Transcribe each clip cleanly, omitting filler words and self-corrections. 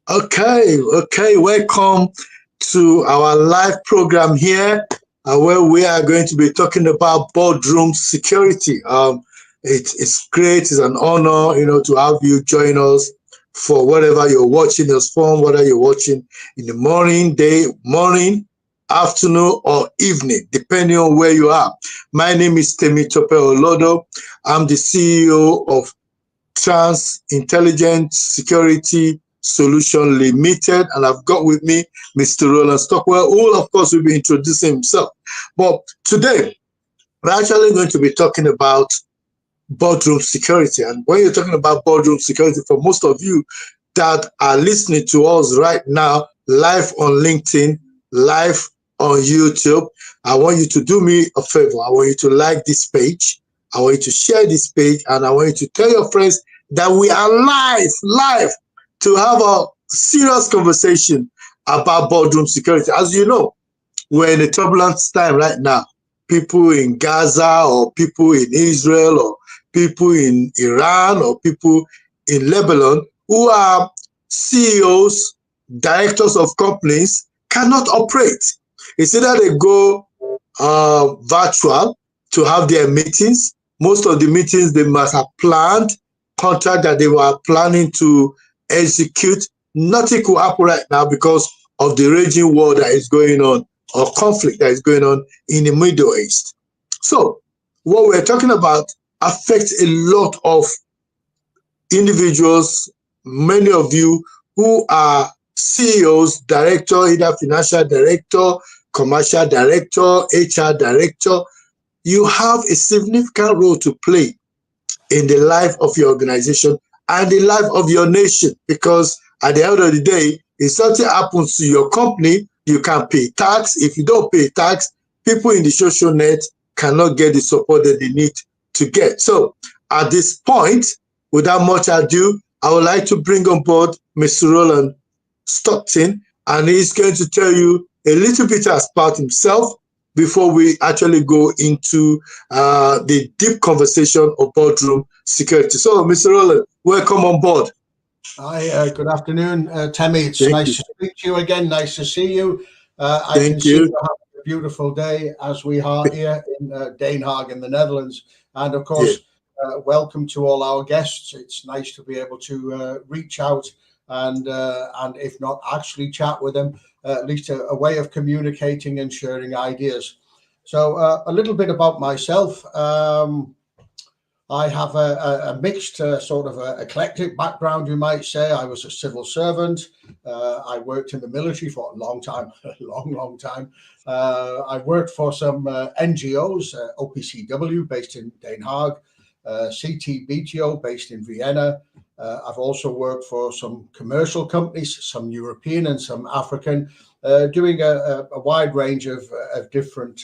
Okay. Welcome to our live program here, where we are going to be talking about boardroom security. It's great. It's an honor, to have you join us for whatever you're watching your phone, whether you're watching in the morning, afternoon, or evening, depending on where you are. My name is Temi Tope Olodo. I'm the CEO of Trans Intelligent Security Solution Limited, and I've got with me Mr. Roland Stockwell, who, of course, will be introducing himself. But today, we're actually going to be talking about boardroom security. And when you're talking about boardroom security, for most of you that are listening to us right now, live on LinkedIn, live on YouTube, I want you to do me a favor. I want you to like this page. I want you to share this page, and I want you to tell your friends that we are live to have a serious conversation about boardroom security. As you know, we're in a turbulent time right now. People in Gaza, or people in Israel, or people in Iran, or people in Lebanon who are CEOs, directors of companies, cannot operate. It's either they go virtual to have their meetings. Most of the meetings they must have planned, contract that they were planning to execute. Nothing could happen right now because of the raging war that is going on, or conflict that is going on in the Middle East. So what we're talking about affects a lot of individuals, many of you who are CEOs, director, either financial director, commercial director, HR director. You have a significant role to play in the life of your organization and the life of your nation, because at the end of the day, if something happens to your company, you can pay tax. If you don't pay tax, people in the social net cannot get the support that they need to get. So at this point, without much ado, I would like to bring on board Mr. Roland Stockton, and he's going to tell you a little bit about himself before we actually go into the deep conversation of boardroom security. So, Mr. Roland, welcome on board. Hi, good afternoon, Temi. It's nice to speak to you again. Nice to see you. I can see you having a beautiful day, as we are here in Den Haag in the Netherlands. And of course, welcome to all our guests. It's nice to be able to reach out and if not actually chat with them, at least a way of communicating and sharing ideas. So a little bit about myself. I have a mixed sort of eclectic background, you might say. I was a civil servant. I worked in the military for a long time, a long time. I worked for some NGOs, OPCW based in Den Haag, CTBTO based in Vienna. I've also worked for some commercial companies, some European and some African, doing a wide range of different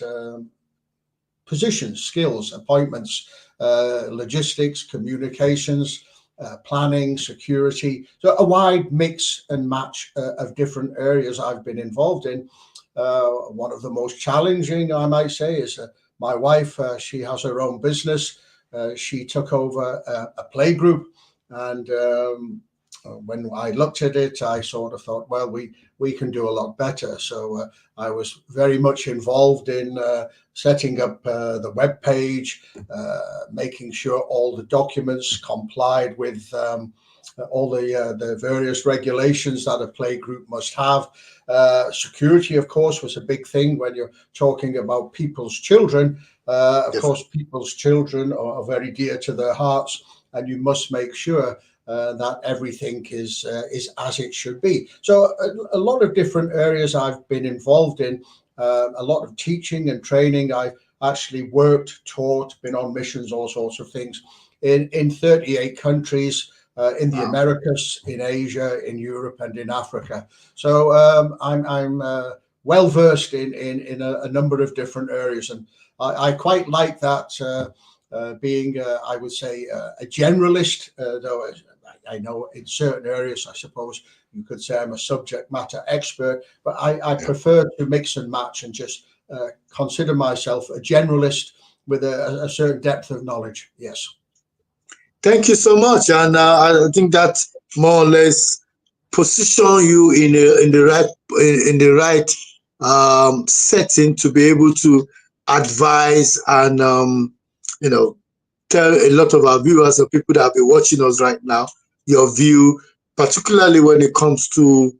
positions, skills, appointments, logistics, communications, planning, security. So a wide mix and match of different areas I've been involved in. One of the most challenging, I might say, is my wife. She has her own business. She took over a play group, and when I looked at it, I sort of thought, well, we can do a lot better. So I was very much involved in setting up the web page, making sure all the documents complied with all the various regulations that a play group must have. Security, of course, was a big thing when you're talking about people's children. Of course, people's children are very dear to their hearts, and you must make sure that everything is as it should be. So a lot of different areas I've been involved in, a lot of teaching and training. I've actually worked, taught, been on missions, all sorts of things in 38 countries, in the Americas, in Asia, in Europe, and in Africa. So I'm well versed in a number of different areas, and I quite like that. Being, I would say, a generalist, though I know in certain areas, I suppose you could say I'm a subject matter expert, but I prefer to mix and match and just consider myself a generalist with a certain depth of knowledge. Yes. Thank you so much. And I think that more or less position you in the right setting to be able to advise and you know tell a lot of our viewers and people that have been watching us right now your view, particularly when it comes to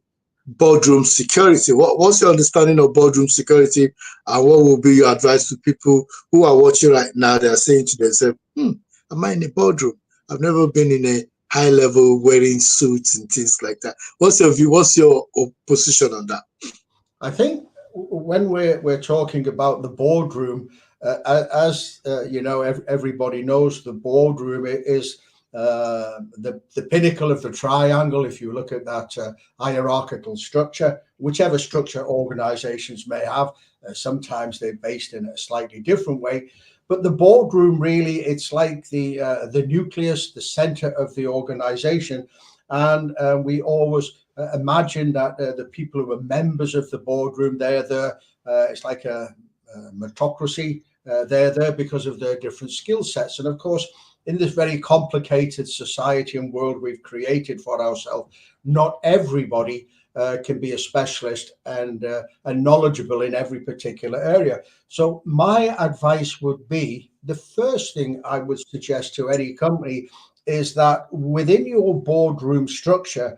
boardroom security. What's your understanding of boardroom security, and what will be your advice to people who are watching right now? They are saying to themselves, am I in a boardroom? I've never been in a high level wearing suits and things like that. What's your view? What's your position on that? I think when we're talking about the boardroom, you know, everybody knows the boardroom is the pinnacle of the triangle. If you look at that hierarchical structure, whichever structure organizations may have, sometimes they're based in a slightly different way. But the boardroom really, it's like the nucleus, the center of the organization, and we always imagine that the people who are members of the boardroom, it's like a meritocracy. They're there because of their different skill sets. And of course, in this very complicated society and world we've created for ourselves, not everybody can be a specialist and knowledgeable in every particular area. So my advice would be, the first thing I would suggest to any company is that within your boardroom structure,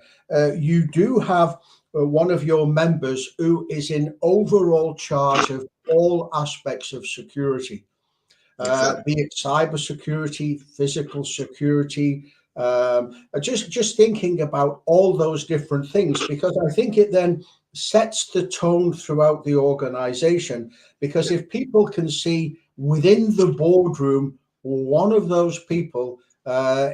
you do have one of your members who is in overall charge of all aspects of security, Exactly. be it cyber security, physical security, just thinking about all those different things, because I think it then sets the tone throughout the organization. Because if people can see within the boardroom, one of those people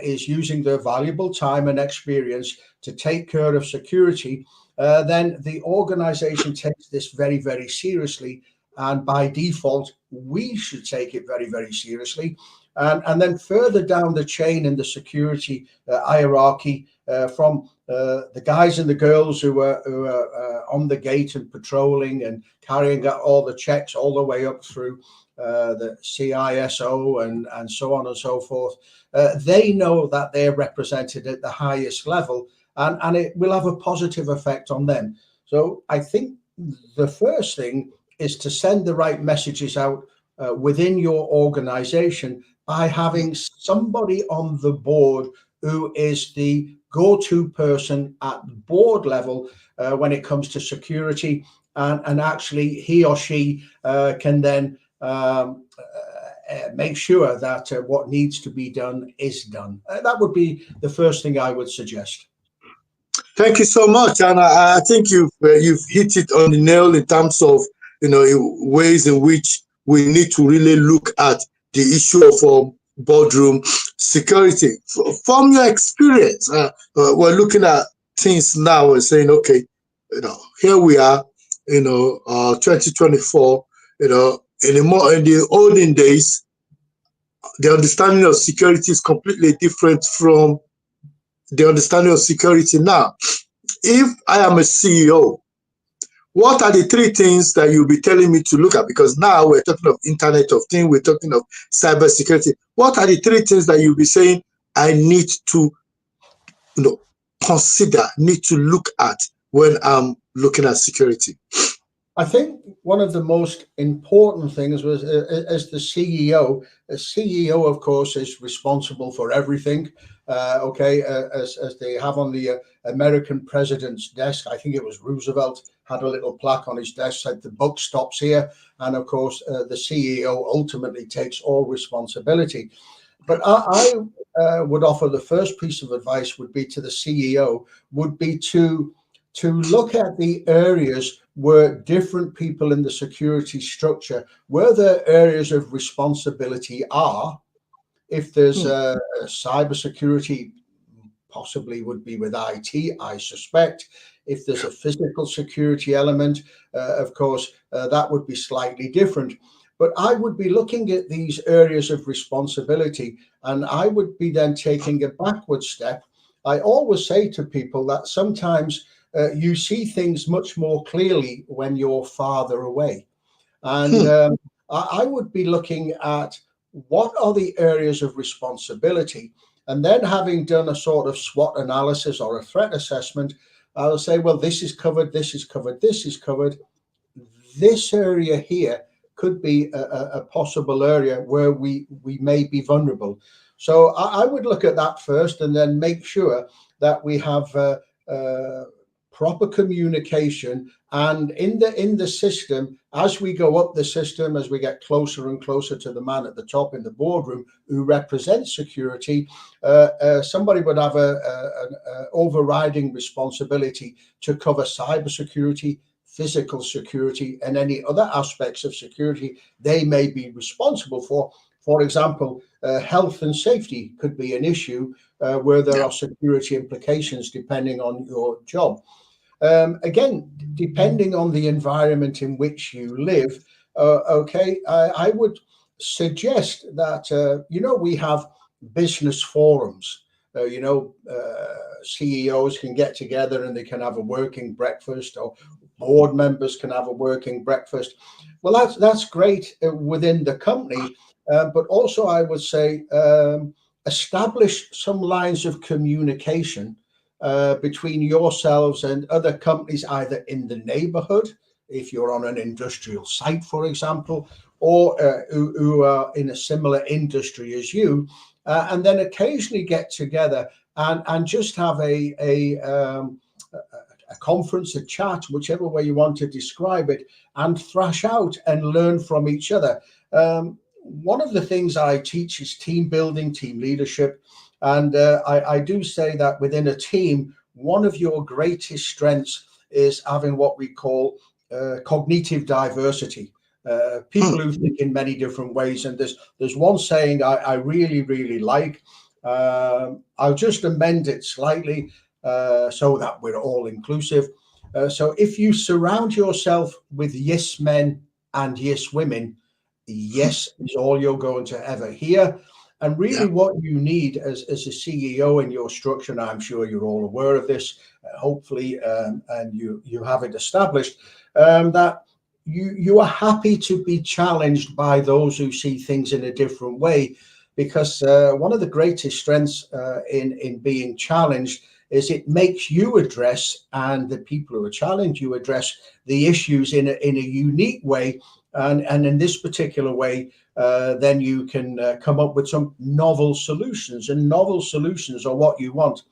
is using their valuable time and experience to take care of security, then the organization takes this very, very seriously. And by default, we should take it very, very seriously. And then further down the chain in the security hierarchy, from the guys and the girls who are on the gate and patrolling and carrying out all the checks, all the way up through the CISO and so on and so forth, they know that they're represented at the highest level, and it will have a positive effect on them. So I think the first thing is to send the right messages out within your organization by having somebody on the board who is the go-to person at board level when it comes to security, and actually he or she can then make sure that what needs to be done is done. That would be the first thing I would suggest. Thank you so much, and I think you've hit it on the nail in terms of ways in which we need to really look at the issue of boardroom security. From your experience, we're looking at things now and saying, okay, here we are, 2024. In the olden days, the understanding of security is completely different from the understanding of security now. If I am a CEO, what are the three things that you'll be telling me to look at? Because now we're talking of Internet of Things, we're talking of cybersecurity. What are the three things that you'll be saying I need to consider, need to look at when I'm looking at security? I think one of the most important things was, as the CEO, a CEO, of course, is responsible for everything. As they have on the American president's desk, I think it was Roosevelt, had a little plaque on his desk said the buck stops here. And of course, the CEO ultimately takes all responsibility. But I would offer the first piece of advice would be to the CEO, would be to look at the areas where different people in the security structure, where their areas of responsibility are. If there's cybersecurity, possibly would be with IT, I suspect. If there's a physical security element, of course, that would be slightly different. But I would be looking at these areas of responsibility, and I would be then taking a backward step. I always say to people that sometimes you see things much more clearly when you're farther away. And I would be looking at what are the areas of responsibility, and then having done a sort of SWOT analysis or a threat assessment, I'll say, well, this is covered, this is covered, this is covered. This area here could be a possible area where we may be vulnerable. So I would look at that first, and then make sure that we have proper communication. And in the system, as we go up the system, as we get closer and closer to the man at the top in the boardroom who represents security, somebody would have an overriding responsibility to cover cybersecurity, physical security, and any other aspects of security they may be responsible for. For example, health and safety could be an issue where there are security implications depending on your job. Again, depending on the environment in which you live, I would suggest that, we have business forums. CEOs can get together and they can have a working breakfast, or board members can have a working breakfast. Well, that's great within the company, but also I would say establish some lines of communication between yourselves and other companies, either in the neighborhood, if you're on an industrial site, for example, or who are in a similar industry as you, and then occasionally get together and just have a conference, a chat, whichever way you want to describe it, and thrash out and learn from each other. One of the things I teach is team building, team leadership. And I do say that within a team, one of your greatest strengths is having what we call cognitive diversity. People who think in many different ways. And there's one saying I really, really like. I'll just amend it slightly so that we're all inclusive. So if you surround yourself with yes men and yes women, yes is all you're going to ever hear. And really what you need as a CEO in your structure, and I'm sure you're all aware of this, hopefully, and you have it established, that you are happy to be challenged by those who see things in a different way. Because one of the greatest strengths in being challenged is it makes you address, and the people who are challenged, you address the issues in a unique way. And in this particular way, then you can come up with some novel solutions, and novel solutions are what you want.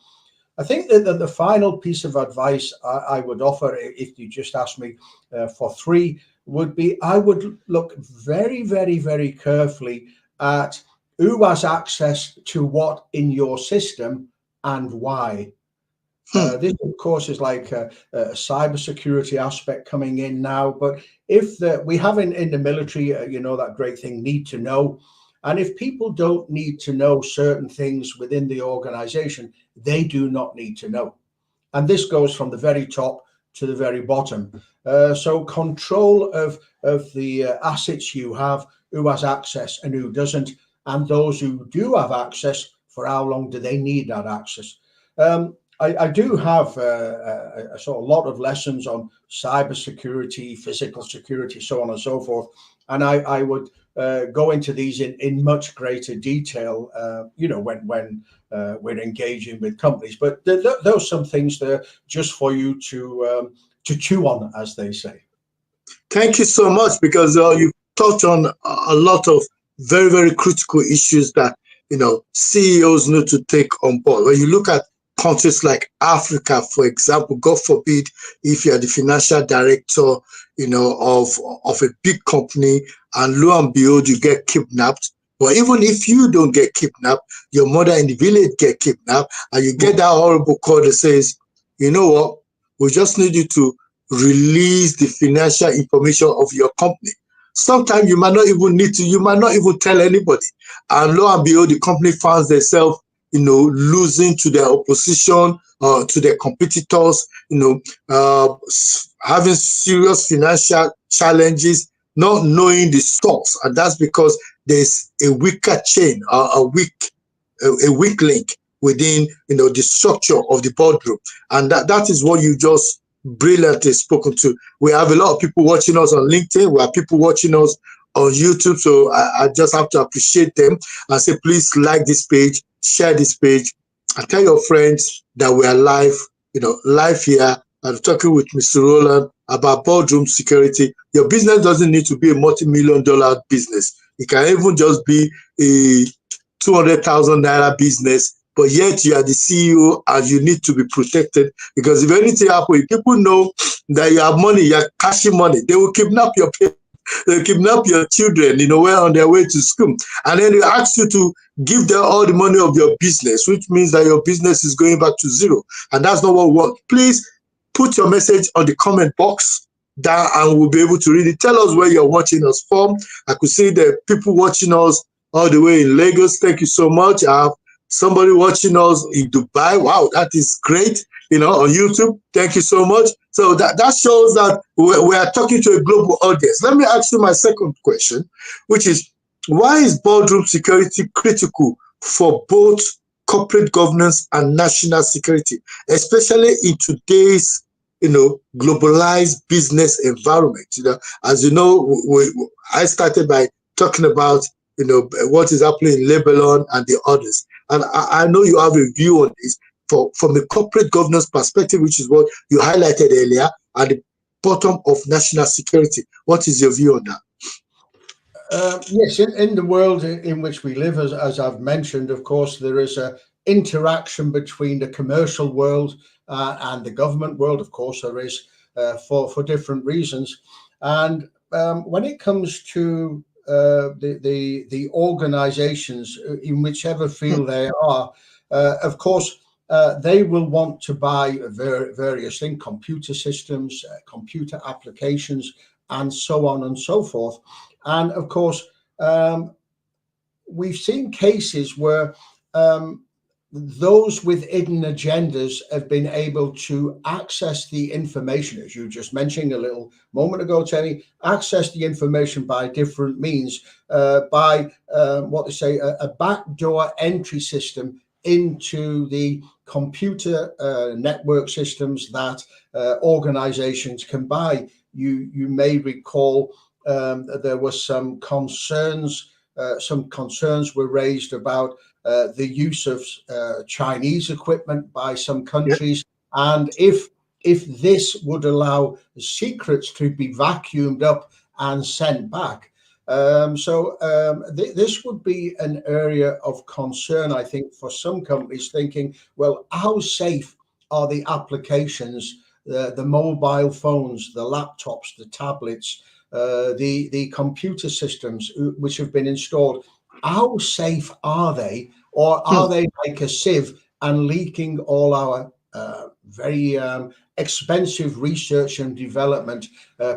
I think that the final piece of advice I would offer, if you just ask me for three, would be I would look very, very, very carefully at who has access to what in your system and why. This, of course, is like a cybersecurity aspect coming in now. But if we have in the military, that great thing, need to know. And if people don't need to know certain things within the organization, they do not need to know. And this goes from the very top to the very bottom. So control of the assets you have, who has access and who doesn't, and those who do have access, for how long do they need that access? I do have a sort of lot of lessons on cybersecurity, physical security, so on and so forth. And I would go into these in much greater detail, when we're engaging with companies. But those some things there just for you to chew on, as they say. Thank you so much, because you touched on a lot of very, very critical issues that CEOs need to take on board. When you look at countries like Africa, for example, God forbid, if you are the financial director, of a big company, and lo and behold, you get kidnapped. But even if you don't get kidnapped, your mother in the village get kidnapped, and you get that horrible call that says, you know what, we just need you to release the financial information of your company. Sometimes you might not even you might not even tell anybody. And lo and behold, the company finds themselves losing to their opposition, to their competitors, having serious financial challenges, not knowing the source. And that's because there's a weaker chain, a weak link within, the structure of the boardroom. And that is what you just brilliantly spoken to. We have a lot of people watching us on LinkedIn. We have people watching us on YouTube. So I just have to appreciate them and say, please like this page, share this page, and tell your friends that we are live, live here and talking with Mr. Roland about boardroom security. Your business doesn't need to be a multi-million-dollar business. It can even just be a 200,000 naira business, but yet you are the CEO and you need to be protected, because if anything happens, people know that you have money, you're cashing money, they will kidnap your parents, they'll kidnap your children, when on their way to school. And then they ask you to give them all the money of your business, which means that your business is going back to zero. And that's not what we want. Please put your message on the comment box down and we'll be able to read it. Tell us where you're watching us from. I could see the people watching us all the way in Lagos. Thank you so much. I have somebody watching us in Dubai. Wow, that is great. On YouTube. Thank you so much. So that shows that we are talking to a global audience. Let me ask you my second question, which is, why is boardroom security critical for both corporate governance and national security, especially in today's globalized business environment? As you know, I started by talking about what is happening in Lebanon and the others, and I know you have a view on this from a corporate governance perspective, which is what you highlighted earlier, at the bottom of national security. What is your view on that? Yes, in the world in which we live, as I've mentioned, of course, there is a interaction between the commercial world and the government world. Of course, there is for different reasons. And when it comes to the organizations in whichever field they are, of course, they will want to buy various things, computer systems, computer applications, and so on and so forth. And of course, we've seen cases where those with hidden agendas have been able to access the information, as you just mentioned a little moment ago, Tenny, access the information by different means, by what they say, a backdoor entry system into the computer network systems that organizations can buy. You may recall there was some concerns were raised about the use of Chinese equipment by some countries, and if this would allow secrets to be vacuumed up and sent back. This would be an area of concern, I think, for some companies, thinking, well, how safe are the applications, the mobile phones, the laptops, the tablets, the computer systems which have been installed? How safe are they? Or are they like a sieve and leaking all our very expensive research and development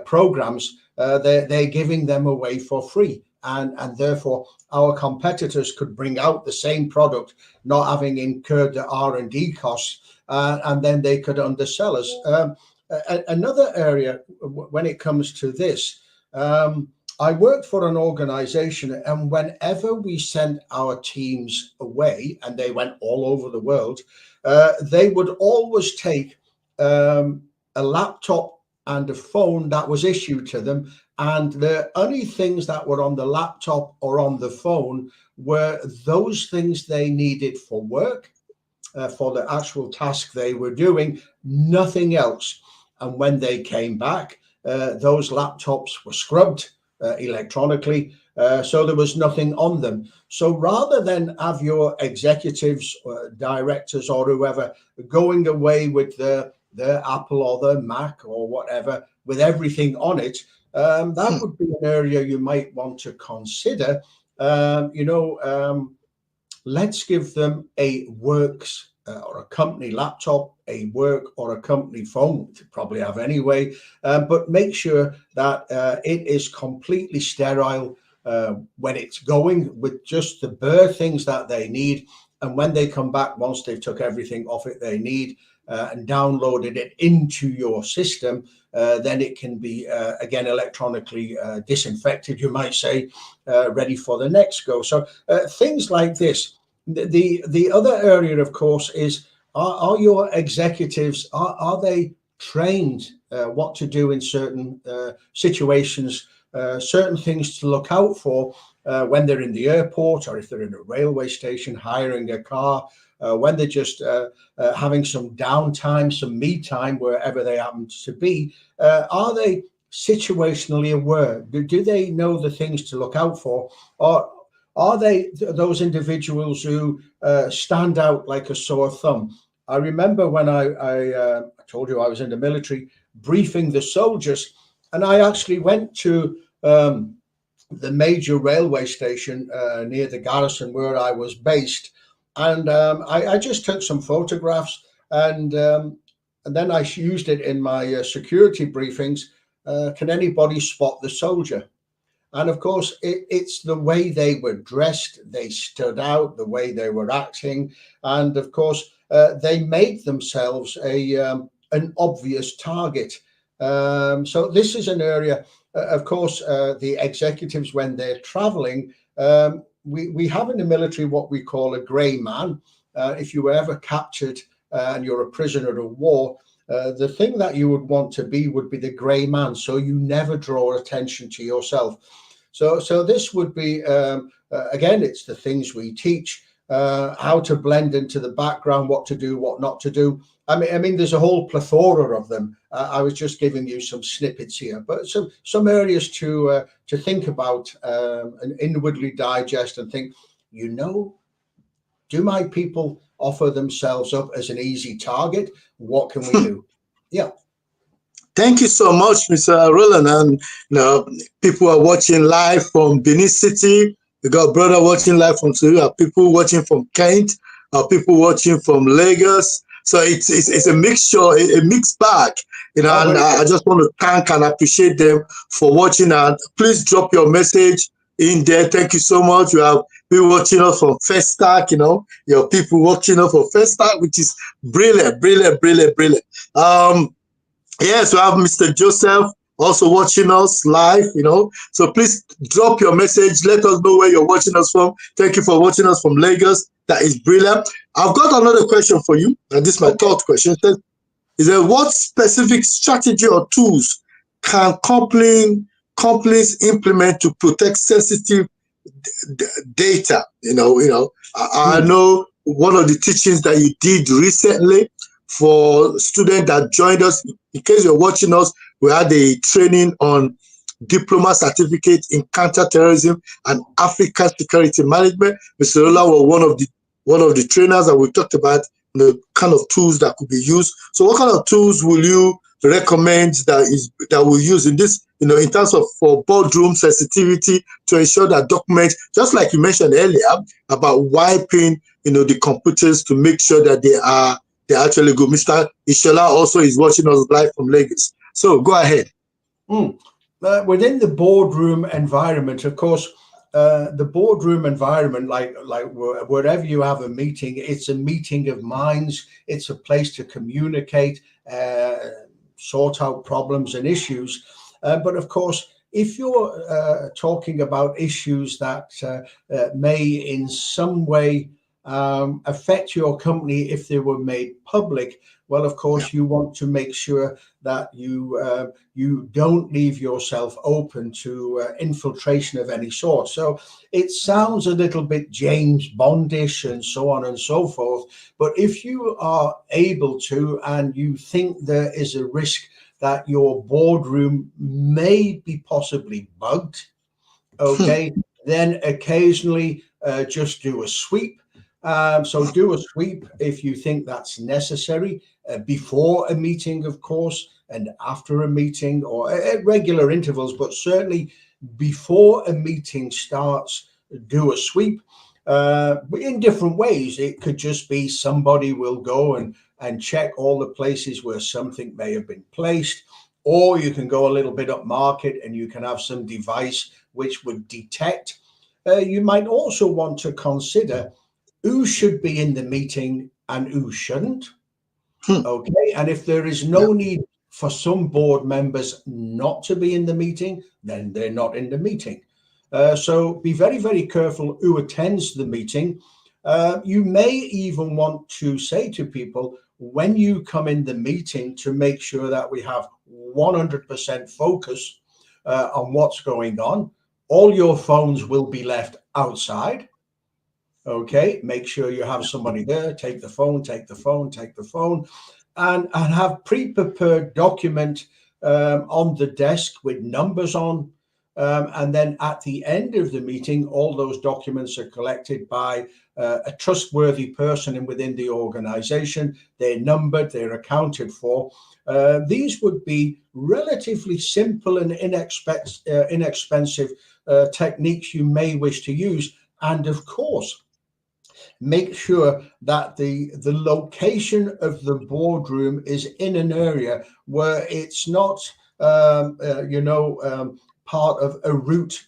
programs? They're giving them away for free, and therefore our competitors could bring out the same product, not having incurred the R&D costs, and then they could undersell us. Another area when it comes to this, I worked for an organization, and whenever we sent our teams away, and they went all over the world, they would always take a laptop and a phone that was issued to them, and the only things that were on the laptop or on the phone were those things they needed for work, for the actual task they were doing, nothing else. And when they came back, those laptops were scrubbed electronically, so there was nothing on them. So rather than have your executives, directors, or whoever going away with their Apple or their Mac or whatever with everything on it, that would be an area you might want to consider. Let's give them a works or a company laptop, a work or a company phone to probably have anyway, but make sure that it is completely sterile when it's going, with just the bare things that they need. And when they come back, once they've took everything off it they need and downloaded it into your system, then it can be again electronically disinfected, you might say, ready for the next go. So things like this. The other area, of course, is are your executives, are they trained what to do in certain situations, certain things to look out for, when they're in the airport, or if they're in a railway station, hiring a car, when they're just having some downtime, some me time, wherever they happen to be, are they situationally aware? Do they know the things to look out for? Or are they those individuals who stand out like a sore thumb? I remember when I told you I was in the military, briefing the soldiers, and I actually went to the major railway station near the garrison where I was based, and I just took some photographs, and then I used it in my security briefings. Can anybody spot the soldier? And of course, it's the way they were dressed, they stood out, the way they were acting, and of course, they made themselves an obvious target. So this is an area, of course, the executives, when they're traveling, we have in the military what we call a grey man. If you were ever captured and you're a prisoner of war, the thing that you would want to be would be the grey man, so you never draw attention to yourself. So this would be, again, it's the things we teach, how to blend into the background, what to do, what not to do. I mean, there's a whole plethora of them. I was just giving you some snippets here, but some areas to think about and inwardly digest and think, do my people offer themselves up as an easy target? What can we do? Yeah. Thank you so much, Mr. Roland. And people are watching live from Benin City. We got a brother watching live from Syria, people watching from Kent, people watching from Lagos. So it's a mixture, a mixed bag. And I just want to thank and appreciate them for watching. And please drop your message in there. Thank you so much. You have people watching us from First Stack, your people watching us from First Stack, which is brilliant, brilliant, brilliant, brilliant. Yes, we have Mr. Joseph also watching us live, So please drop your message. Let us know where you're watching us from. Thank you for watching us from Lagos. That is brilliant. I've got another question for you. And this is my third question. Is there what specific strategy or tools can companies implement to protect sensitive data? I know one of the teachings that you did recently for students that joined us. In case you're watching us, we had a training on diploma certificate in counterterrorism and African security management. Mr. Lola was one of the trainers, and we talked about the kind of tools that could be used. So what kind of tools will you recommend that we use in this, in terms of for boardroom sensitivity to ensure that documents, just like you mentioned earlier about wiping, the computers to make sure that they're actually good. Mr. Ishola also is watching us live from Lagos. So go ahead. Within the boardroom environment, of course, the boardroom environment, like wherever you have a meeting, it's a meeting of minds. It's a place to communicate, sort out problems and issues. But of course, if you're talking about issues that may in some way affect your company if they were made public, well, of course, you want to make sure that you don't leave yourself open to infiltration of any sort. So it sounds a little bit James Bondish and so on and so forth. But if you are able to, and you think there is a risk that your boardroom may be possibly bugged, okay, then occasionally just do a sweep. So do a sweep if you think that's necessary before a meeting, of course, and after a meeting, or at regular intervals, but certainly before a meeting starts, do a sweep in different ways. It could just be somebody will go and check all the places where something may have been placed, or you can go a little bit up market and you can have some device which would detect. You might also want to consider who should be in the meeting and who shouldn't. Okay, and if there is no need for some board members not to be in the meeting, then they're not in the meeting. So be very, very careful who attends the meeting. You may even want to say to people, when you come in the meeting, to make sure that we have 100% focus on what's going on. All your phones will be left outside. Okay, make sure you have somebody there. Take the phone, take the phone, take the phone, and have pre-prepared document on the desk with numbers on. And then at the end of the meeting, all those documents are collected by a trustworthy person within the organization. They're numbered, they're accounted for. These would be relatively simple and inexpensive techniques you may wish to use. And of course, make sure that the location of the boardroom is in an area where it's not part of a route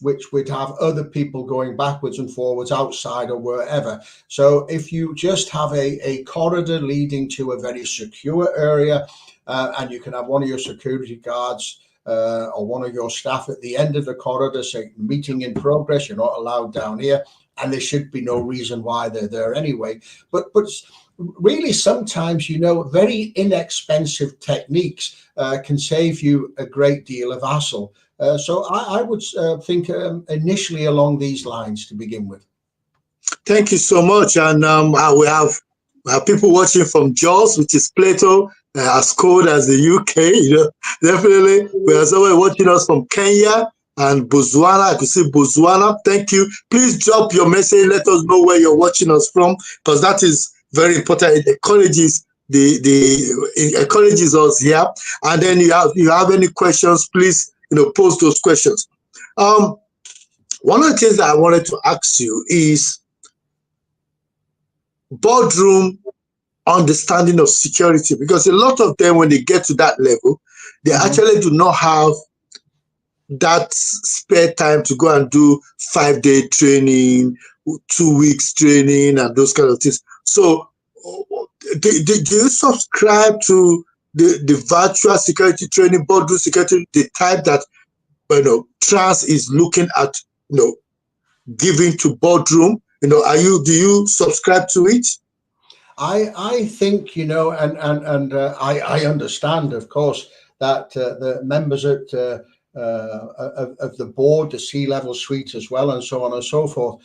which would have other people going backwards and forwards outside or wherever. So if you just have a corridor leading to a very secure area, and you can have one of your security guards or one of your staff at the end of the corridor say, meeting in progress, you're not allowed down here. And there should be no reason why they're there anyway. But really, sometimes, very inexpensive techniques can save you a great deal of hassle. So I would think initially along these lines to begin with. Thank you so much. And we have people watching from Jaws, which is Plato, as cold as the UK. Definitely. We have someone watching us from Kenya and Botswana. I could see Botswana. Thank you. Please drop your message. Let us know where you're watching us from, because that is very important. It encourages it encourages us here. And then you have any questions, please post those questions. One of the things that I wanted to ask you is boardroom understanding of security, because a lot of them, when they get to that level, they actually do not have that spare time to go and do 5-day training, 2 weeks training, and those kind of things. So do you subscribe to the virtual security training, boardroom security, the type that Trans is looking at giving to boardroom? Do you subscribe to it? I think, and I understand, of course, that the members of the board, the C-level suite as well, and so on and so forth,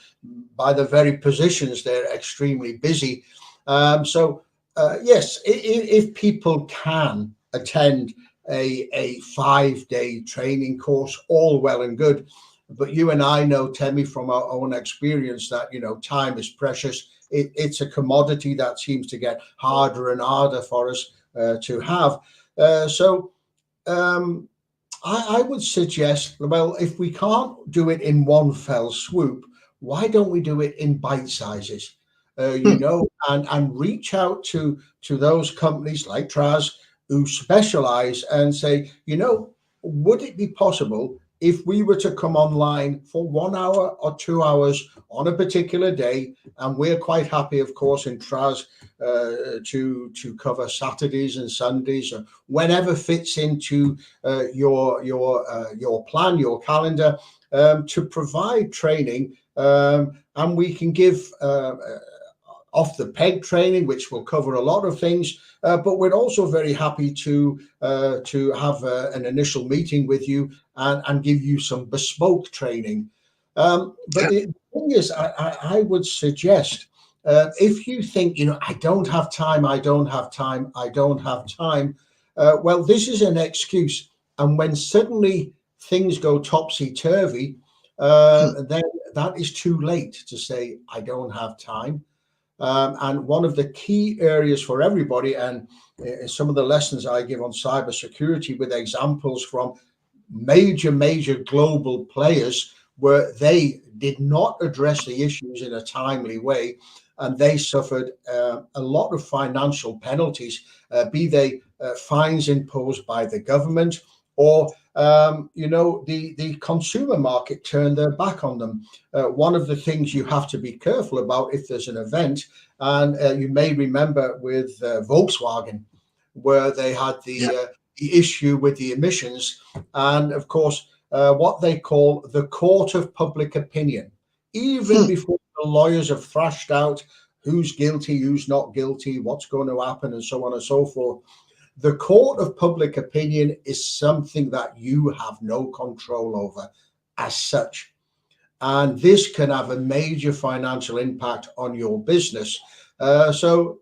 by the very positions, they're extremely busy. Yes, if people can attend a 5-day training course, all well and good. But you and I know, Temi, from our own experience that, time is precious. It's a commodity that seems to get harder and harder for us to have. I would suggest, well, if we can't do it in one fell swoop, why don't we do it in bite sizes? And reach out to those companies like Traz who specialize and say, would it be possible if we were to come online for 1 hour or 2 hours on a particular day? And we're quite happy, of course, in Traz to cover Saturdays and Sundays, or whenever fits into your plan, your calendar, to provide training. And we can give off the peg training, which will cover a lot of things. But we're also very happy to have an initial meeting with you and give you some bespoke training. But the thing is, I would suggest, if you think, I don't have time, well, this is an excuse. And when suddenly things go topsy-turvy, then that is too late to say, I don't have time. And one of the key areas for everybody, and some of the lessons I give on cybersecurity with examples from major global players where they did not address the issues in a timely way, and they suffered a lot of financial penalties, be they fines imposed by the government or the consumer market turned their back on them. One of the things you have to be careful about if there's an event, and you may remember with Volkswagen, where they had the issue with the emissions, and of course, what they call the court of public opinion. Even before the lawyers have thrashed out who's guilty, who's not guilty, what's going to happen, and so on and so forth, the court of public opinion is something that you have no control over as such. And this can have a major financial impact on your business. So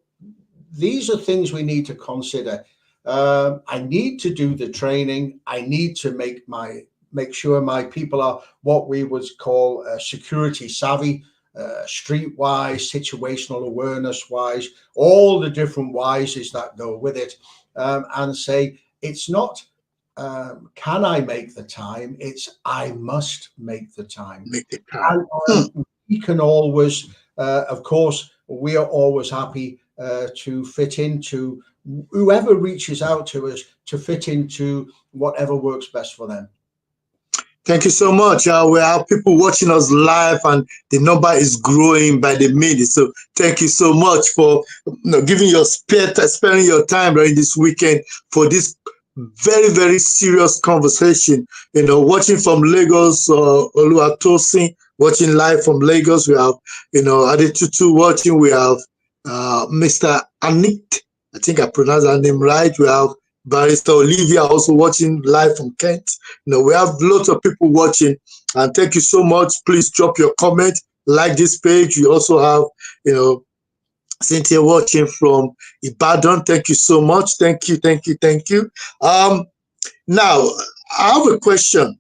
these are things we need to consider. I need to do the training. I need to make sure my people are what we would call security savvy, streetwise, situational awareness wise, all the different wises that go with it, and say it's not can I make the time? It's I must make the time. Make the time. And we can always, of course, we are always happy to fit into whoever reaches out to us, to fit into whatever works best for them. Thank you so much. We have people watching us live, and the number is growing by the minute. So thank you so much for giving your sparing your time during this weekend for this very, very serious conversation. Watching from Lagos, Oluwatosin watching live from Lagos. We have, Adetutu watching. We have Mr. Anit. I think I pronounced that name right. We have Barrister Olivia also watching live from Kent. We have lots of people watching, and thank you so much. Please drop your comment, like this page. We also have, Cynthia watching from Ibadan. Thank you so much. Thank you. Now I have a question.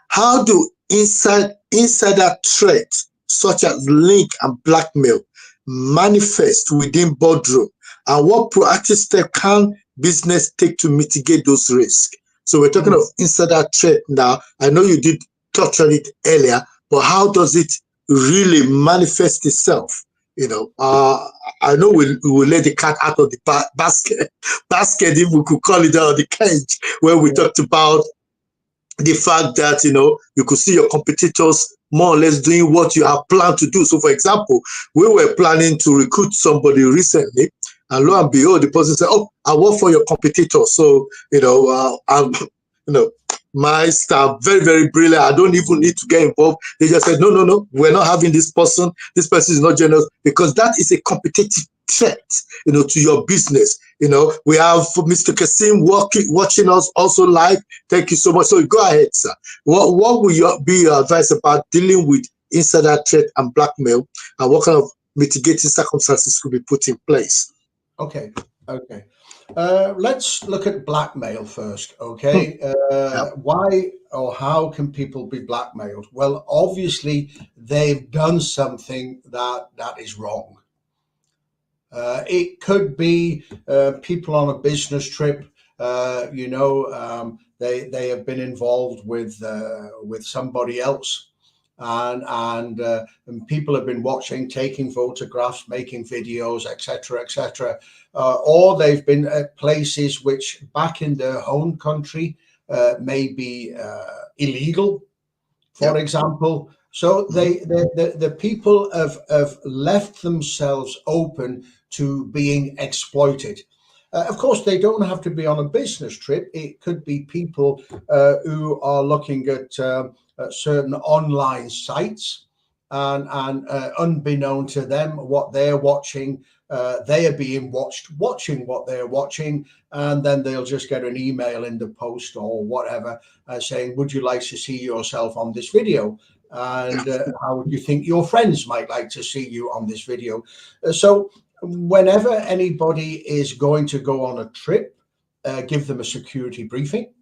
How do insider threats such as link and blackmail manifest within Boardroom, and what proactive step can business take to mitigate those risks? So we're talking of insider threat now. I know you did touch on it earlier, but how does it really manifest itself? I know we will let the cat out of the basket, if we could call it, out of the cage, where we talked about the fact that, you could see your competitors more or less doing what you have planned to do. So, for example, we were planning to recruit somebody recently, and lo and behold, the person said, "Oh, I work for your competitor." So, my staff, very, very brilliant. I don't even need to get involved. They just said, no, we're not having this person. This person is not generous, because that is a competitive threat, to your business. We have Mr. Kasim watching us also live. Thank you so much. So go ahead, sir. What will be your advice about dealing with insider threat and blackmail, and what kind of mitigating circumstances could be put in place? Okay. Let's look at blackmail first. Okay. Why or how can people be blackmailed? Well, obviously they've done something that is wrong. It could be people on a business trip. They have been involved with somebody else, and people have been watching, taking photographs, making videos, etc., or they've been at places which back in their home country may be illegal, for example. So the people have left themselves open to being exploited. Of course, they don't have to be on a business trip. It could be people who are looking at certain online sites, and unbeknown to them, what they're watching, they are being watching what they're watching, and then they'll just get an email in the post or whatever saying, "Would you like to see yourself on this video? And how would you think your friends might like to see you on this video?" So whenever anybody is going to go on a trip, give them a security briefing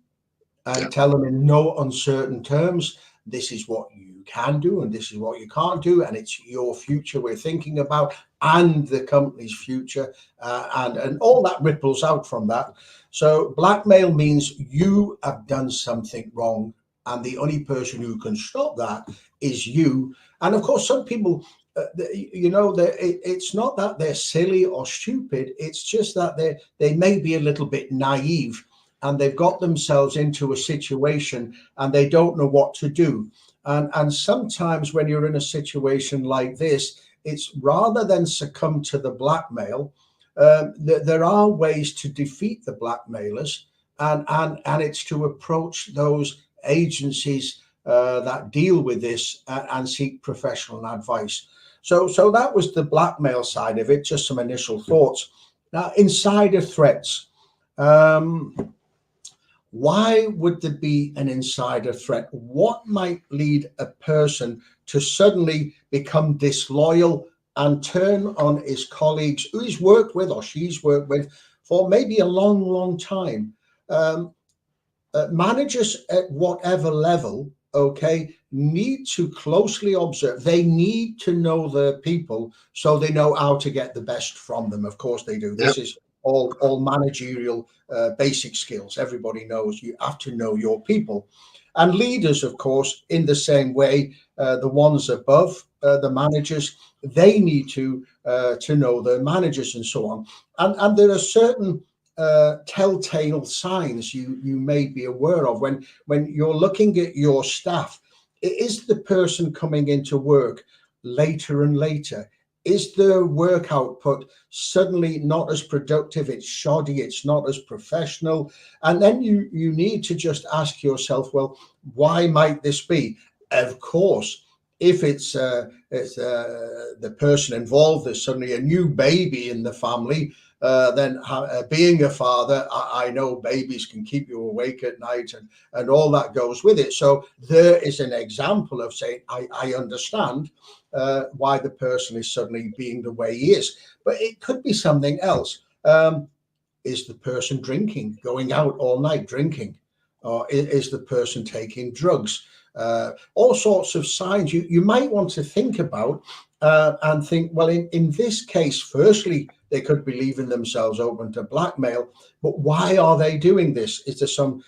and tell them in no uncertain terms, this is what you can do and this is what you can't do, and it's your future we're thinking about, and the company's future, and all that ripples out from that. So blackmail means you have done something wrong, and the only person who can stop that is you. And of course, some people, it's not that they're silly or stupid. It's just that they may be a little bit naive, and they've got themselves into a situation and they don't know what to do. And sometimes when you're in a situation like this, it's rather than succumb to the blackmail, there are ways to defeat the blackmailers, and it's to approach those agencies that deal with this and seek professional advice. So that was the blackmail side of it, just some initial thoughts. Now, insider threats. Why would there be an insider threat? What might lead a person to suddenly become disloyal and turn on his colleagues who he's worked with or she's worked with for maybe a long, long time? Um, Managers at whatever level, okay, need to closely observe. They need to know their people so they know how to get the best from them. Of course, they do. Yeah. This is all managerial basic skills. Everybody knows you have to know your people, and leaders, of course, in the same way. The ones above the managers, they need to know their managers and so on. And there are certain telltale signs you may be aware of when you're looking at your staff. Is the person coming into work later and later? Is the work output suddenly not as productive? It's shoddy, it's not as professional. And then you need to just ask yourself, well, why might this be? Of course, if it's the person involved, there's suddenly a new baby in the family, then being a father, I know babies can keep you awake at night, and all that goes with it. So there is an example of saying, I understand why the person is suddenly being the way he is. But it could be something else. Is the person drinking, going out all night drinking? Or is the person taking drugs? All sorts of signs you might want to think about and think, well, in this case, firstly, they could be leaving themselves open to blackmail. But why are they doing this? Is there some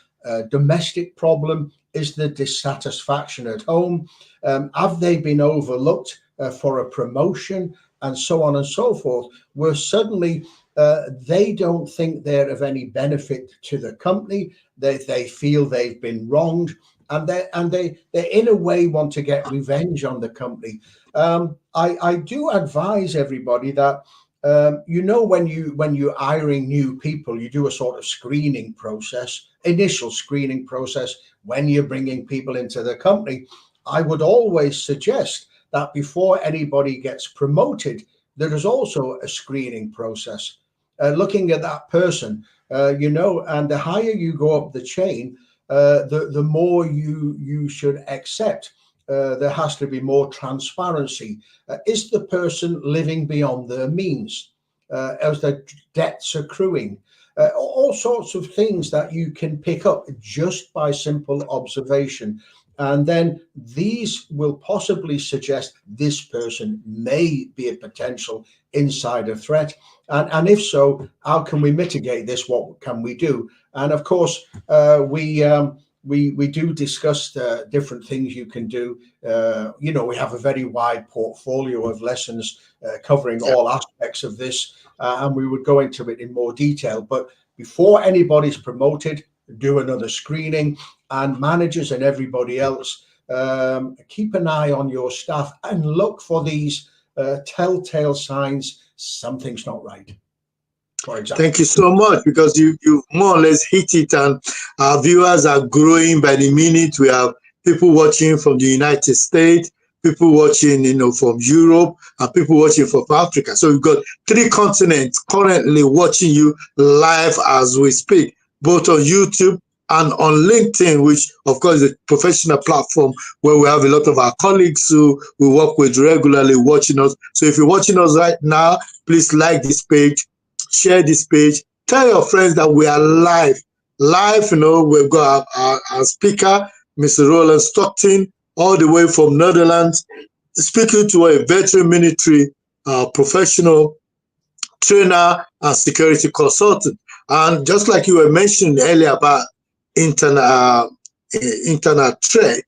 domestic problem? Is there dissatisfaction at home? Have they been overlooked for a promotion? And so on and so forth, where suddenly they don't think they're of any benefit to the company. They feel they've been wronged, and they in a way want to get revenge on the company. I do advise everybody that when you're hiring new people, you do a sort of screening process, initial screening process when you're bringing people into the company. I would always suggest that before anybody gets promoted, there is also a screening process, looking at that person, and the higher you go up the chain, the more you should accept. There has to be more transparency. Is the person living beyond their means? As the debts accruing? All sorts of things that you can pick up just by simple observation. And then these will possibly suggest this person may be a potential insider threat. And if so, how can we mitigate this? What can we do? And of course, we do discuss different things you can do. We have a very wide portfolio of lessons covering all aspects of this, and we would go into it in more detail. But before anybody's promoted, do another screening, and managers and everybody else, keep an eye on your staff and look for these telltale signs something's not right. For example. Thank you so much, because you more or less hit it, and our viewers are growing by the minute. We have people watching from the United States, people watching from Europe, and people watching from Africa. So we've got 3 continents currently watching you live as we speak, both on YouTube and on LinkedIn, which of course is a professional platform where we have a lot of our colleagues who we work with regularly watching us. So if you're watching us right now, please like this page, share this page, tell your friends that we are live. We've got our speaker, Mr. Roland Stockton, all the way from Netherlands, speaking to a veteran military professional, trainer, and security consultant. And just like you were mentioning earlier about internet threat,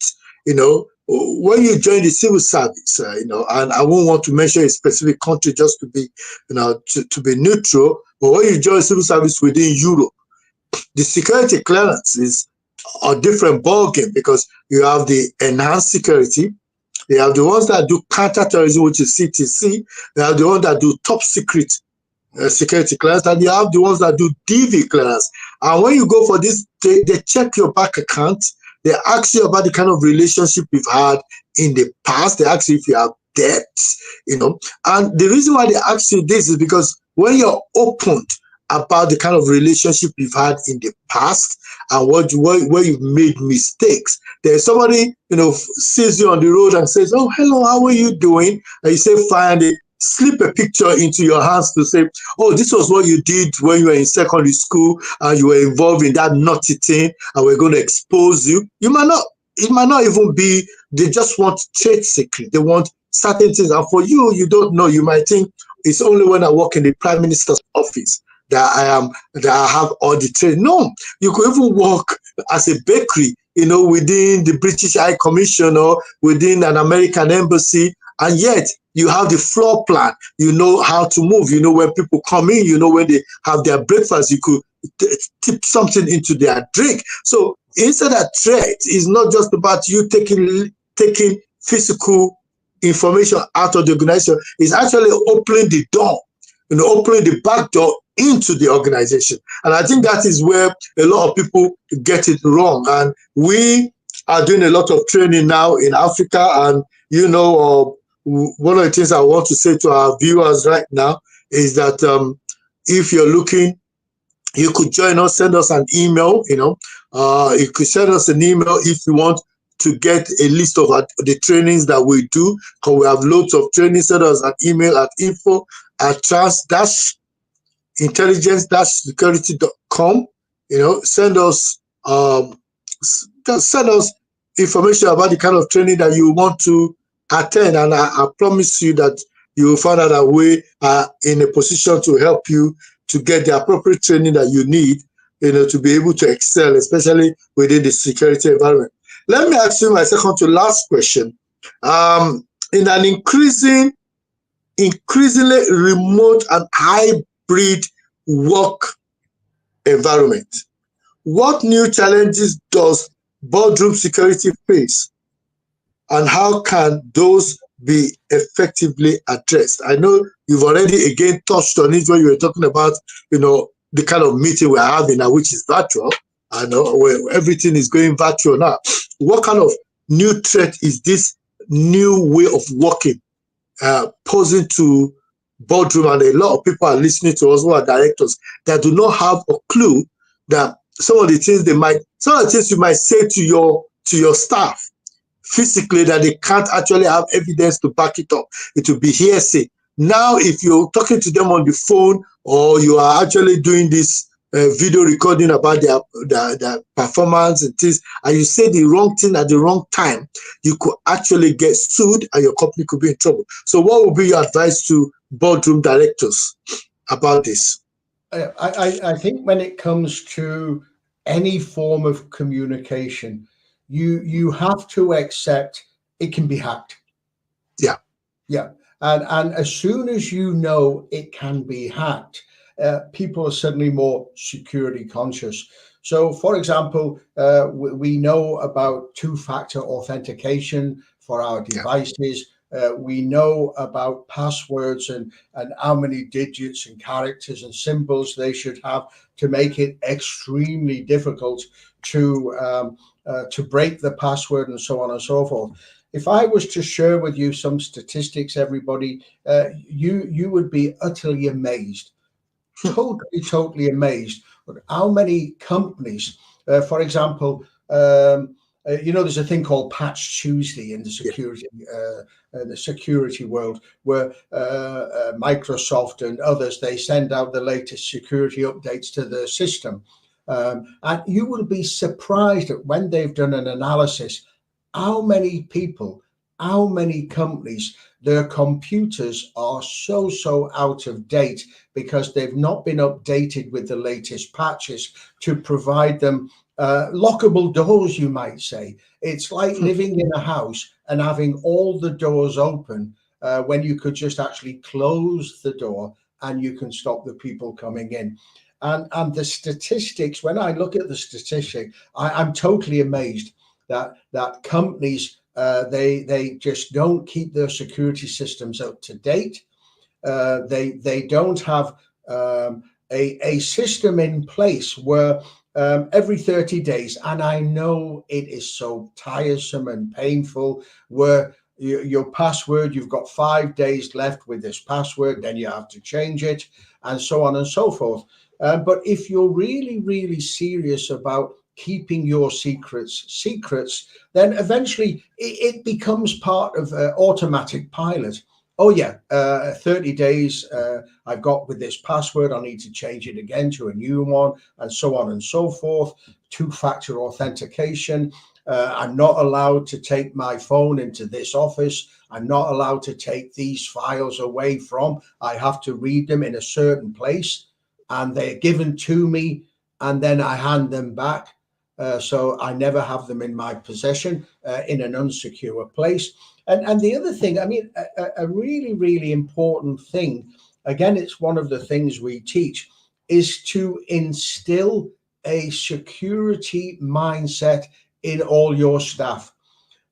when you join the civil service, and I won't want to mention a specific country just to be, to be neutral, but when you join civil service within Europe, the security clearance is a different ballgame, because you have the enhanced security, you have the ones that do counterterrorism, which is CTC, you have the ones that do top secret security clearance, and you have the ones that do DV clearance. And when you go for this, they check your bank account. They ask you about the kind of relationship you've had in the past. They ask you if you have debts, And the reason why they ask you this is because when you're opened about the kind of relationship you've had in the past and where you've made mistakes. There's somebody, sees you on the road and says, "Oh, hello, how are you doing?" And you say, "Fine." They slip a picture into your hands to say, "Oh, this was what you did when you were in secondary school and you were involved in that naughty thing and we're going to expose you." It might not even be, they just want trade secret. They want certain things. And for you, you don't know. You might think it's only when I work in the Prime Minister's office that I have all the trade. No, you could even work as a bakery, within the British High Commission or within an American embassy, and yet you have the floor plan. You know how to move. You know when people come in. You know when they have their breakfast. You could tip something into their drink. So instead of threat, it's not just about you taking physical information out of the organization. It's actually opening the door, opening the back door into the organization. And I think that is where a lot of people get it wrong. And we are doing a lot of training now in Africa. And, one of the things I want to say to our viewers right now is that if you're looking, you could join us, send us an email, you could send us an email if you want to get a list of the trainings that we do, because we have loads of training. Send us an email at info@trans-intelligence-security.com. Send us information about the kind of training that you want to attend, and I promise you that you will find out that we are in a position to help you to get the appropriate training that you need, to be able to excel, especially within the security environment. Let me ask you my second to last question. In an increasingly remote and hybrid work environment, what new challenges does boardroom security face, and how can those be effectively addressed? I know you've already again touched on it when you were talking about, the kind of meeting we're having now, which is virtual. I know where everything is going virtual now. What kind of new threat is this new way of working posing to boardroom? And a lot of people are listening to us who are directors that do not have a clue that some of the things you might say to your staff physically that they can't actually have evidence to back it up. It will be hearsay. Now, if you're talking to them on the phone or you are actually doing this video recording about their performance and things, and you say the wrong thing at the wrong time, you could actually get sued and your company could be in trouble. So what would be your advice to boardroom directors about this? I think when it comes to any form of communication, you have to accept it can be hacked. Yeah. And as soon as you know it can be hacked, people are suddenly more security conscious. So, for example, we know about two-factor authentication for our devices. We know about passwords and how many digits and characters and symbols they should have to make it extremely difficult to break the password and so on and so forth. If I was to share with you some statistics, everybody, you would be utterly amazed, totally amazed at how many companies, for example, there's a thing called Patch Tuesday in the security world, where Microsoft and others, they send out the latest security updates to the system. And you will be surprised at when they've done an analysis, how many people, how many companies, their computers are so out of date because they've not been updated with the latest patches to provide them lockable doors, you might say. It's like living in a house and having all the doors open when you could just actually close the door and you can stop the people coming in. And the statistics, when I look at the statistic, I'm totally amazed that companies, they just don't keep their security systems up to date. They don't have a system in place where every 30 days, and I know it is so tiresome and painful, where your password, you've got 5 days left with this password, then you have to change it, and so on and so forth. But if you're really, really serious about keeping your secrets, then eventually it becomes part of automatic pilot. Oh yeah, 30 days I've got with this password, I need to change it again to a new one, and so on and so forth. Two-factor authentication. I'm not allowed to take my phone into this office. I'm not allowed to take these files away from. I have to read them in a certain place, and they're given to me, and then I hand them back. So I never have them in my possession in an unsecure place. And the other thing, I mean, a really, really important thing, again, it's one of the things we teach, is to instill a security mindset in all your staff.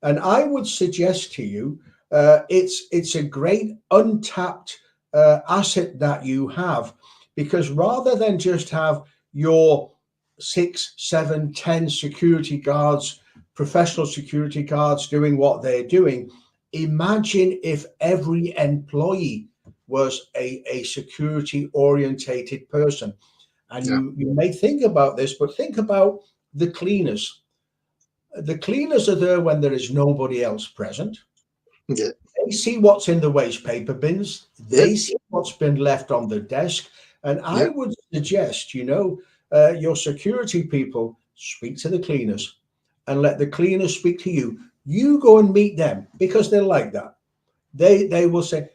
And I would suggest to you, it's a great untapped asset that you have, because rather than just have your 6, 7, 10 security guards, professional security guards doing what they're doing, imagine if every employee was a security orientated person. And Yeah. you may think about this, but think about the cleaners. The cleaners are there when there is nobody else present. Yeah. They see what's in the waste paper bins. Yeah. They see what's been left on the desk. And I Yeah. would suggest, your security people speak to the cleaners and let the cleaners speak to you. You go and meet them because they're like that. They will say,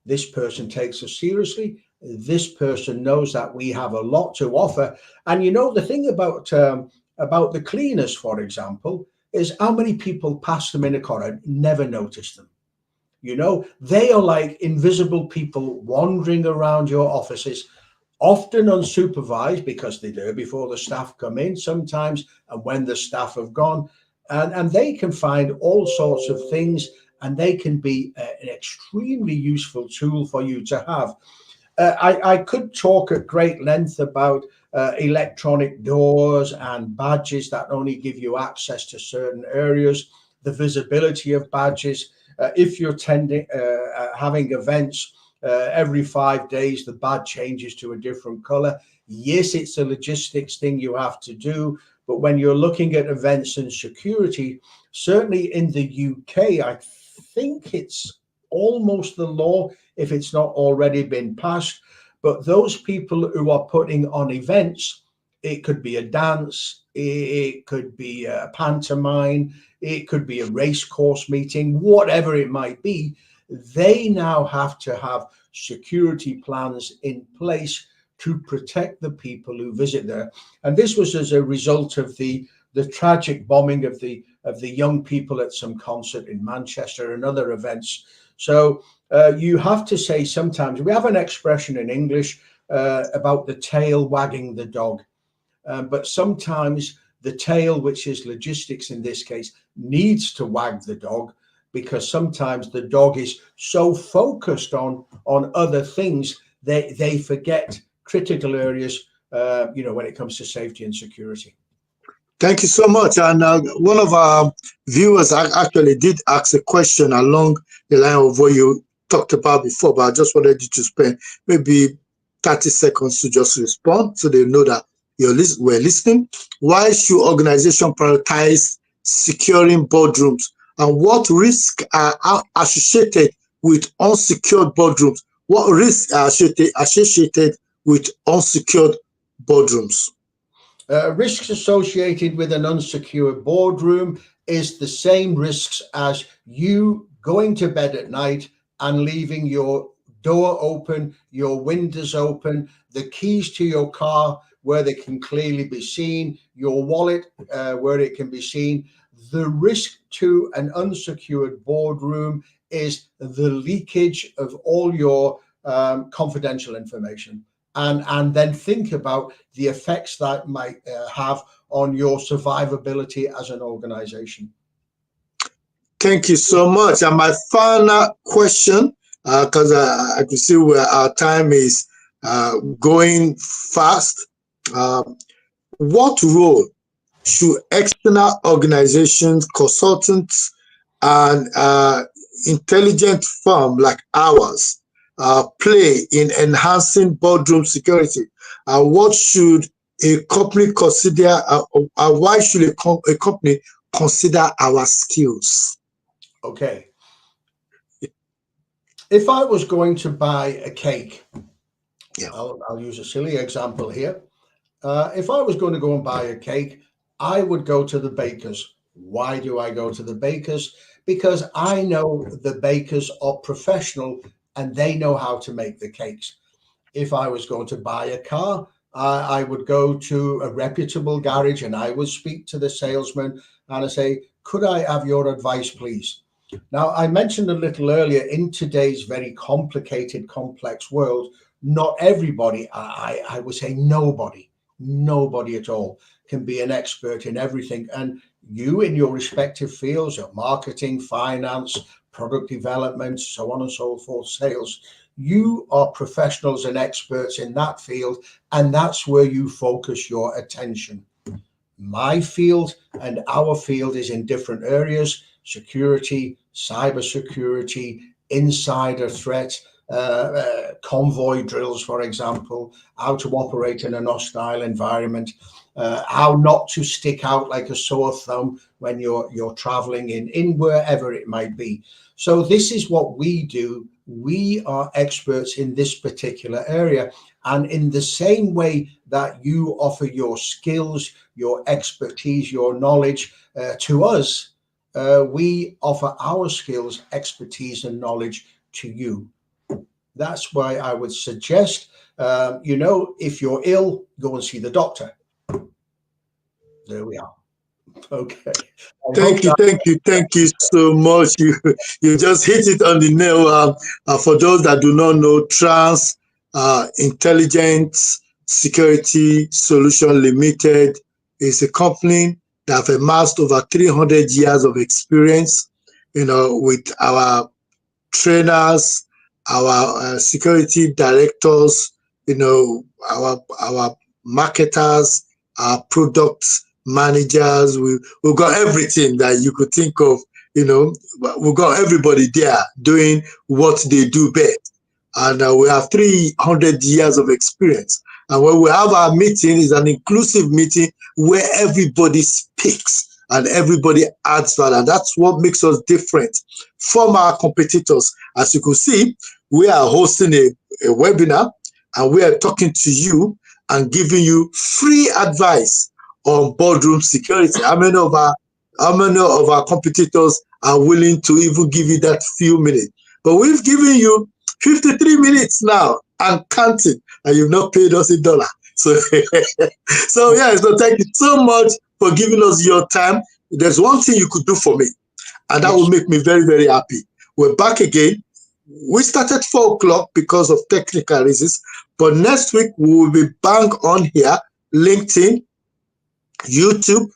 this person takes us seriously. This person knows that we have a lot to offer. And the thing about the cleaners, for example, is how many people pass them in a corridor, never notice them. They are like invisible people wandering around your offices, often unsupervised because they're there before the staff come in sometimes, and when the staff have gone, and they can find all sorts of things, and they can be an extremely useful tool for you to have. I could talk at great length about electronic doors and badges that only give you access to certain areas, the visibility of badges. If you're having events every 5 days, the badge changes to a different color. Yes, it's a logistics thing you have to do, but when you're looking at events and security, certainly in the UK, I think it's almost the law if it's not already been passed. But those people who are putting on events, it could be a dance, it could be a pantomime, it could be a race course meeting, whatever it might be, they now have to have security plans in place to protect the people who visit there. And this was as a result of the tragic bombing of the young people at some concert in Manchester and other events. So you have to say, sometimes we have an expression in English about the tail wagging the dog. But sometimes the tail, which is logistics in this case, needs to wag the dog, because sometimes the dog is so focused on other things, they forget critical areas, when it comes to safety and security. Thank you so much. And one of our viewers actually did ask a question along the line of what you talked about before, but I just wanted you to spend maybe 30 seconds to just respond so they know that we're listening. Why should organizations prioritize securing boardrooms? And what risks are associated with unsecured boardrooms? What risks are associated with unsecured boardrooms? Risks associated with an unsecured boardroom is the same risks as you going to bed at night and leaving your door open, your windows open, the keys to your car where they can clearly be seen, your wallet where it can be seen. The risk to an unsecured boardroom is the leakage of all your confidential information. And then think about the effects that might have on your survivability as an organization. Thank you so much. And my final question, because I can see where our time is going fast. What role should external organizations, consultants, and intelligent firm like ours play in enhancing boardroom security? What should a company consider? Why should a company consider our skills? Okay. If I was going to buy a cake, Yeah. I'll use a silly example here. If I was going to go and buy a cake, I would go to the bakers. Why do I go to the bakers? Because I know the bakers are professional and they know how to make the cakes. If I was going to buy a car, I would go to a reputable garage and I would speak to the salesman and I say, could I have your advice, please? Now, I mentioned a little earlier, in today's very complicated, complex world, not everybody, I would say nobody at all can be an expert in everything. And you in your respective fields of marketing, finance, product development, so on and so forth, sales, you are professionals and experts in that field, and that's where you focus your attention. My field and our field is in different areas: security, cyber security, insider threat, convoy drills, for example, how to operate in an hostile environment, how not to stick out like a sore thumb when you're traveling in wherever it might be. So this is what we do. We are experts in this particular area. And in the same way that you offer your skills, your expertise, your knowledge to us, we offer our skills, expertise, and knowledge to you. That's why I would suggest, if you're ill, go and see the doctor. There we are. Okay. Thank you so much. You just hit it on the nail. For those that do not know, Intelligence Security Solution Limited is a company that have amassed over 300 years of experience, with our trainers, our security directors, our marketers, our product managers. We've got everything that you could think of. We've got everybody there doing what they do best. And we have 300 years of experience. And when we have our meeting, it's an inclusive meeting where everybody speaks and everybody adds value. And that's what makes us different from our competitors. As you can see, we are hosting a webinar and we are talking to you and giving you free advice on boardroom security. How many of our competitors are willing to even give you that few minutes? But we've given you 53 minutes now and counting, and you've not paid us $1. So, so thank you so much for giving us your time. There's one thing you could do for me, and that will make me very, very happy. We're back again. We started 4 o'clock because of technical reasons, but next week we will be bang on here, LinkedIn, YouTube,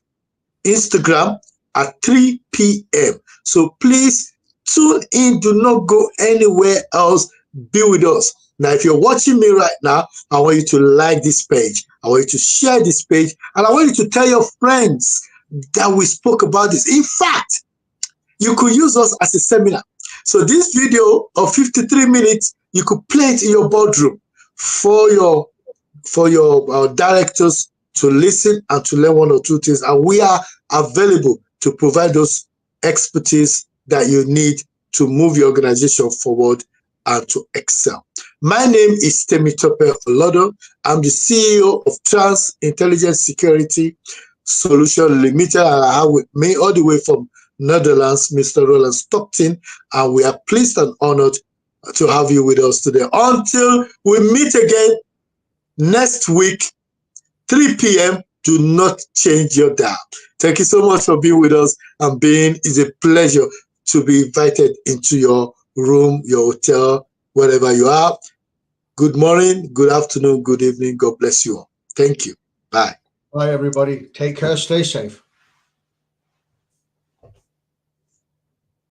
Instagram at 3 p.m. So please tune in. Do not go anywhere else. Be with us. Now, if you're watching me right now, I want you to like this page. I want you to share this page. And I want you to tell your friends that we spoke about this. In fact, you could use us as a seminar. So this video of 53 minutes, you could play it in your boardroom for your directors to listen and to learn 1 or 2 things. And we are available to provide those expertise that you need to move your organization forward and to excel. My name is Temitope Olodo. I'm the CEO of Trans Intelligence Security Solution Limited, and I have with me all the way from Netherlands, Mr. Roland Stockton, and we are pleased and honored to have you with us today. Until we meet again next week, 3 p.m., do not change your dial. Thank you so much for being with us, and it's a pleasure to be invited into your room, your hotel, wherever you are. Good morning, good afternoon, good evening. God bless you all. Thank you. Bye. Bye, everybody. Take care. Stay safe.